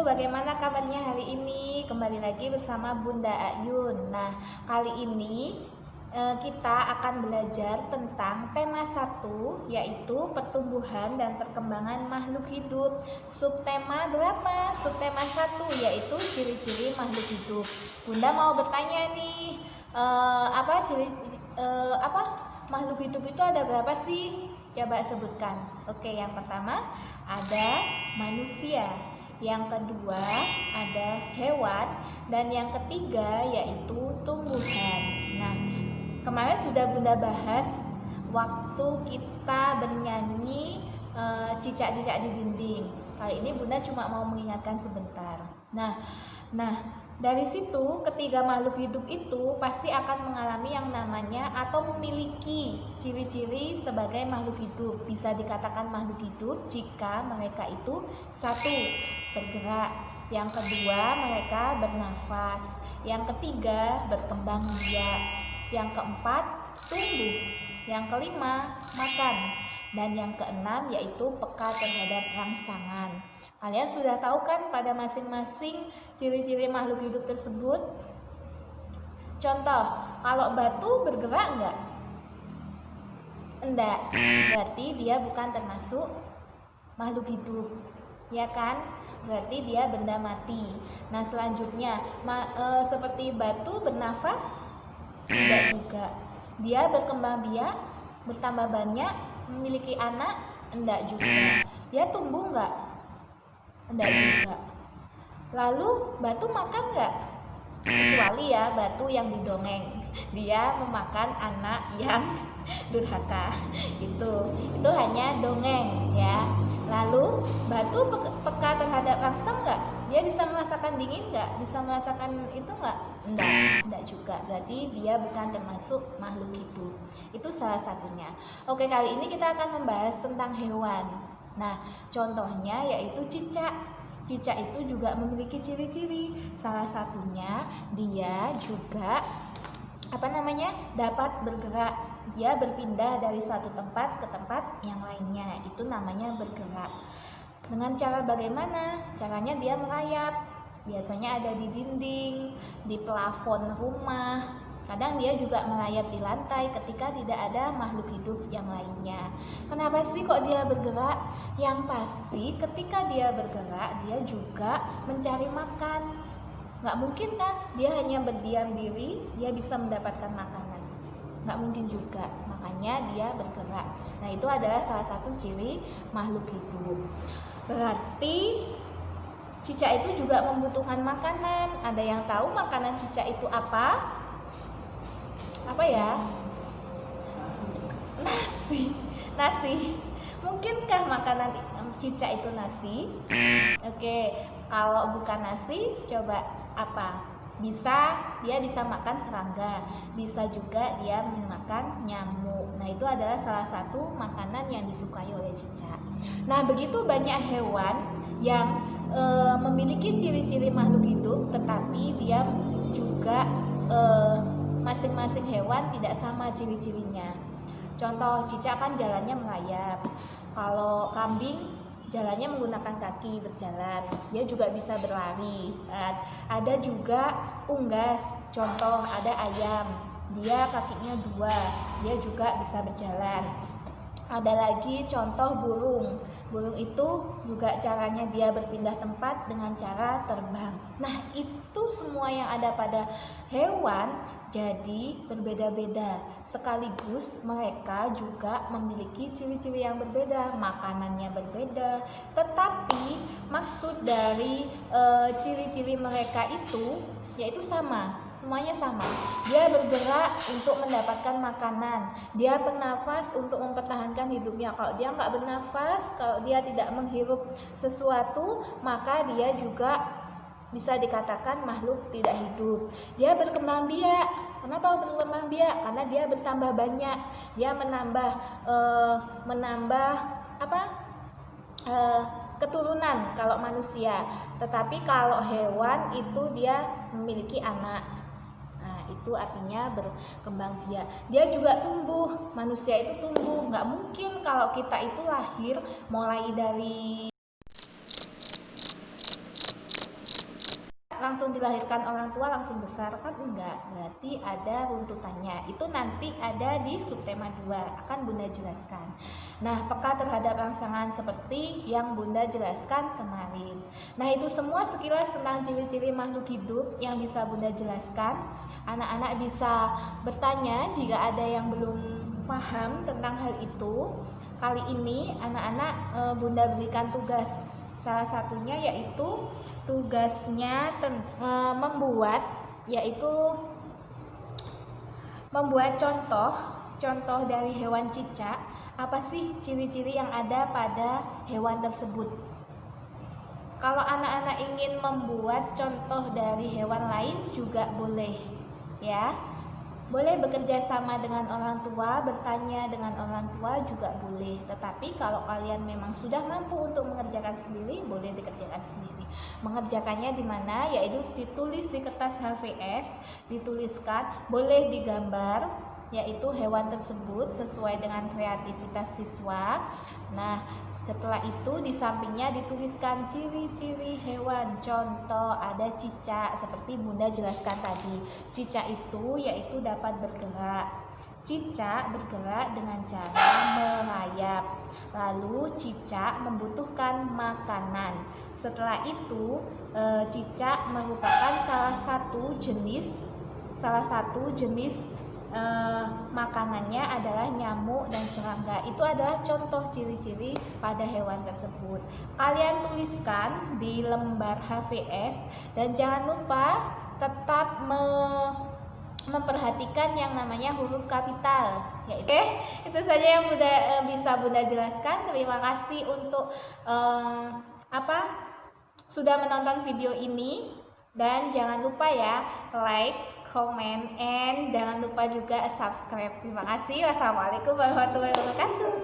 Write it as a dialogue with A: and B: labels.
A: bagaimana kabarnya hari ini? Kembali lagi bersama Bunda Ayun. Nah, kali ini kita akan belajar tentang tema 1, yaitu pertumbuhan dan perkembangan makhluk hidup. Subtema berapa? Subtema 1, yaitu ciri-ciri makhluk hidup. Bunda mau bertanya nih, makhluk hidup itu ada berapa sih? Coba sebutkan. Oke, yang pertama ada manusia, yang kedua ada hewan, dan yang ketiga yaitu tumbuhan. Nah, kemarin sudah Bunda bahas waktu kita bernyanyi cicak-cicak di dinding. Kali ini Bunda cuma mau mengingatkan sebentar. Nah, dari situ ketiga makhluk hidup itu pasti akan mengalami yang namanya atau memiliki ciri-ciri sebagai makhluk hidup. Bisa dikatakan makhluk hidup jika mereka itu 1, bergerak, yang kedua mereka bernafas, yang ketiga berkembang biak, yang keempat tumbuh, yang kelima makan, dan yang keenam yaitu peka terhadap rangsangan. Kalian sudah tahu kan pada masing-masing ciri-ciri makhluk hidup tersebut? Contoh, kalau batu bergerak enggak? Enggak, berarti dia bukan termasuk makhluk hidup, ya kan? Berarti dia benda mati. Nah, selanjutnya seperti batu bernafas? Tidak juga. Dia berkembang biak, bertambah banyak, memiliki anak? Enggak juga. Dia tumbuh enggak? Enggak juga. Lalu batu makan enggak? Kecuali ya batu yang didongeng, dia memakan anak yang durhaka. Itu hanya dongeng ya. Lalu batu peka terhadap rangsang enggak? Dia bisa merasakan dingin enggak? Bisa merasakan itu enggak? Enggak juga. Berarti dia bukan termasuk makhluk hidup. Itu salah satunya. Oke, kali ini kita akan membahas tentang hewan. Nah, contohnya yaitu cicak. Cicak itu juga memiliki ciri-ciri. Salah satunya dia juga dapat bergerak. Dia berpindah dari satu tempat ke tempat yang lainnya. Itu namanya bergerak. Dengan cara bagaimana? Caranya dia merayap. Biasanya ada di dinding, di plafon rumah. Kadang dia juga merayap di lantai ketika tidak ada makhluk hidup yang lainnya. Kenapa sih kok dia bergerak? Yang pasti ketika dia bergerak, dia juga mencari makan. Nggak mungkin kan dia hanya berdiam diri, dia bisa mendapatkan makanan. Nggak mungkin juga, makanya dia bergerak. Nah, itu adalah salah satu ciri makhluk hidup. Berarti cicak itu juga membutuhkan makanan. Ada yang tahu makanan cicak itu apa? Apa ya? Nasi. Mungkinkah makanan cicak itu nasi? Oke, kalau bukan nasi, coba apa? Dia bisa makan serangga, bisa juga dia makan nyamuk. Nah, itu adalah salah satu makanan yang disukai oleh cicak. Nah, begitu banyak hewan yang memiliki ciri-ciri makhluk hidup, tetapi dia juga masing-masing hewan tidak sama ciri-cirinya. Contoh, cicak kan jalannya merayap. Kalau kambing jalannya menggunakan kaki berjalan. Dia juga bisa berlari. Ada juga unggas. Contoh, ada ayam. Dia kakinya 2. Dia juga bisa berjalan. Ada lagi contoh burung. Burung itu juga caranya dia berpindah tempat dengan cara terbang. Nah, itu semua yang ada pada hewan jadi berbeda-beda. Sekaligus mereka juga memiliki ciri-ciri yang berbeda, makanannya berbeda. Tetapi maksud dari ciri-ciri mereka itu yaitu sama. Semuanya sama. Dia bergerak untuk mendapatkan makanan. Dia bernafas untuk mempertahankan hidupnya. Kalau dia nggak bernafas, kalau dia tidak menghirup sesuatu, maka dia juga bisa dikatakan makhluk tidak hidup. Dia berkembang biak. Kenapa berkembang biak? Karena dia bertambah banyak. Dia menambah keturunan kalau manusia. Tetapi kalau hewan itu dia memiliki anak. Itu artinya berkembang biak. Dia juga tumbuh. Manusia itu tumbuh. Nggak mungkin kalau kita itu lahir mulai dari langsung dilahirkan orang tua langsung besar kan enggak, berarti ada runtutannya. Itu nanti ada di subtema 2 akan Bunda jelaskan. Nah, peka terhadap rangsangan seperti yang Bunda jelaskan kemarin. Nah, itu semua sekilas tentang ciri-ciri makhluk hidup yang bisa Bunda jelaskan. Anak-anak bisa bertanya jika ada yang belum paham tentang hal itu. Kali ini anak-anak Bunda berikan tugas. Salah satunya yaitu tugasnya membuat contoh dari hewan cicak. Apa sih ciri-ciri yang ada pada hewan tersebut? Kalau anak-anak ingin membuat contoh dari hewan lain juga boleh, ya. Boleh bekerja sama dengan orang tua, bertanya dengan orang tua juga boleh. Tetapi kalau kalian memang sudah mampu untuk mengerjakan sendiri, boleh dikerjakan sendiri. Mengerjakannya di mana? Yaitu ditulis di kertas HVS, dituliskan, boleh digambar, yaitu hewan tersebut sesuai dengan kreativitas siswa. Nah, setelah itu di sampingnya dituliskan ciri-ciri hewan. Contoh ada cicak seperti Bunda jelaskan tadi. Cicak itu yaitu dapat bergerak. Cicak bergerak dengan cara merayap. Lalu cicak membutuhkan makanan. Setelah itu cicak merupakan salah satu jenis makanannya adalah nyamuk dan serangga. Itu adalah contoh ciri-ciri pada hewan tersebut. Kalian tuliskan di lembar HVS dan jangan lupa tetap memperhatikan yang namanya huruf kapital. Oke, itu saja yang bisa Bunda jelaskan. Terima kasih untuk sudah menonton video ini, dan jangan lupa ya like, comment, and jangan lupa juga subscribe. Terima kasih. Wassalamualaikum warahmatullahi wabarakatuh.